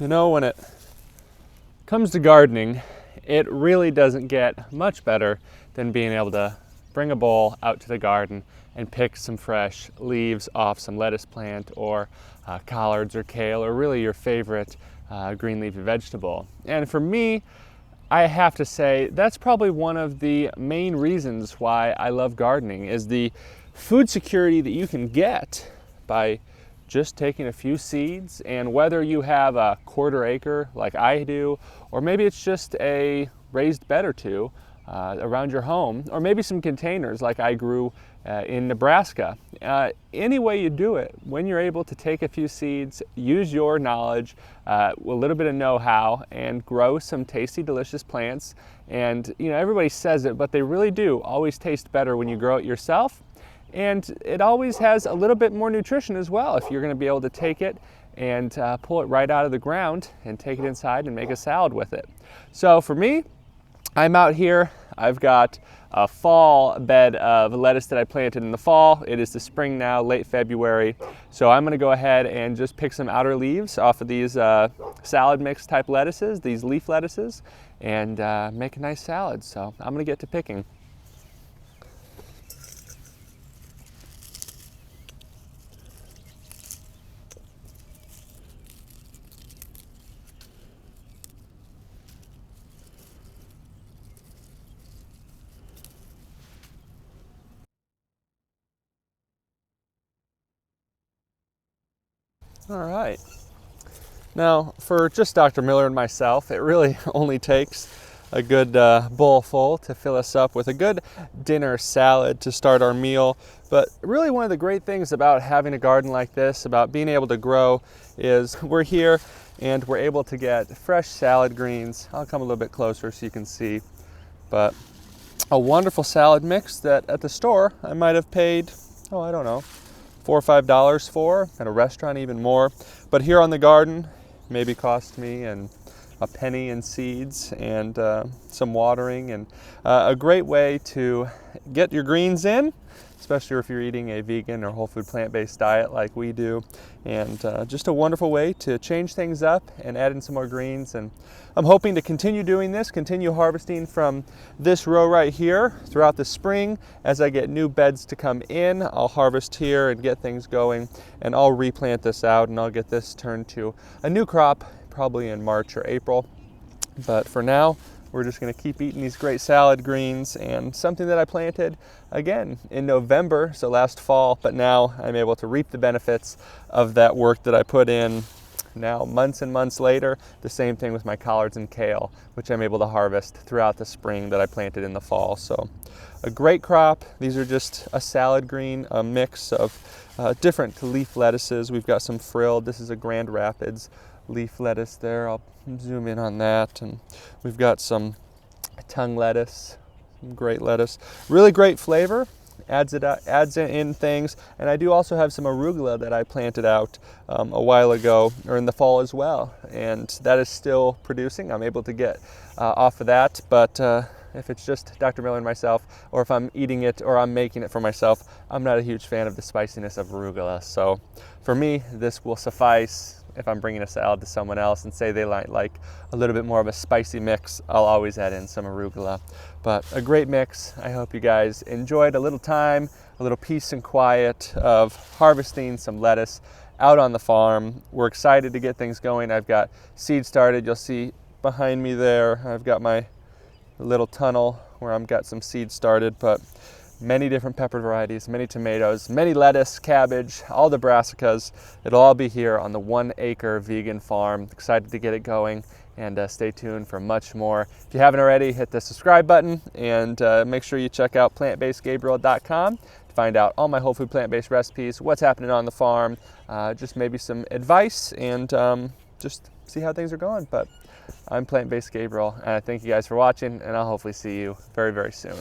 You know, when it comes to gardening, it really doesn't get much better than being able to bring a bowl out to the garden and pick some fresh leaves off some lettuce plant or collards or kale, or really your favorite green leafy vegetable. And for me, I have to say that's probably one of the main reasons why I love gardening, is the food security that you can get by just taking a few seeds. And whether you have a quarter acre like I do, or maybe it's just a raised bed or two around your home, or maybe some containers like I grew in Nebraska. Any way you do it, when you're able to take a few seeds, use your knowledge, a little bit of know-how, and grow some tasty, delicious plants. And you know, everybody says it, but they really do always taste better when you grow it yourself. And it always has a little bit more nutrition as well, if you're going to be able to take it and pull it right out of the ground and take it inside and make a salad with it. So for me, I'm out here. I've got a fall bed of lettuce that I planted in the fall. It is the spring now, late February. So I'm going to go ahead and just pick some outer leaves off of these salad mix type lettuces, these leaf lettuces, and make a nice salad. So I'm going to get to picking. All right. Now, for just Dr. Miller and myself, it really only takes a good bowl full to fill us up with a good dinner salad to start our meal. But really one of the great things about having a garden like this, about being able to grow, is we're here and we're able to get fresh salad greens. I'll come a little bit closer so you can see. But a wonderful salad mix that at the store I might have paid, I don't know, $4 or $5 for, at a restaurant even more. But here on the garden, maybe cost me a penny in seeds and some watering, and a great way to get your greens in, especially if you're eating a vegan or whole food plant-based diet like we do. And just a wonderful way to change things up and add in some more greens. And I'm hoping to continue doing this, continue harvesting from this row right here throughout the spring. As I get new beds to come in, I'll harvest here and get things going, and I'll replant this out and I'll get this turned to a new crop probably in March or April. But for now, we're just going to keep eating these great salad greens, and something that I planted again in November, so last fall, but now I'm able to reap the benefits of that work that I put in now months and months later. The same thing with my collards and kale, which I'm able to harvest throughout the spring that I planted in the fall. So a great crop. These are just a salad green, a mix of different leaf lettuces. We've got some frilled. This is a Grand Rapids leaf lettuce there. I'll zoom in on that. And we've got some tongue lettuce, some great lettuce. Really great flavor. Adds in things. And I do also have some arugula that I planted out a while ago, or in the fall as well. And that is still producing. I'm able to get off of that. But if it's just Dr. Miller and myself, or if I'm eating it or I'm making it for myself, I'm not a huge fan of the spiciness of arugula. So for me, this will suffice. If I'm bringing a salad to someone else and say they like a little bit more of a spicy mix, I'll always add in some arugula. But a great mix. I hope you guys enjoyed a little time, a little peace and quiet of harvesting some lettuce out on the farm. We're excited to get things going. I've got seed started. You'll see behind me there, I've got my little tunnel where I've got some seeds started, but many different pepper varieties, many tomatoes, many lettuce, cabbage, all the brassicas. It'll all be here on the 1 acre vegan farm. Excited to get it going, and stay tuned for much more. If you haven't already, hit the subscribe button, and make sure you check out plantbasedgabriel.com to find out all my whole food plant-based recipes, what's happening on the farm, just maybe some advice, and just see how things are going. But I'm Plant-Based Gabriel, and I thank you guys for watching, and I'll hopefully see you very, very soon.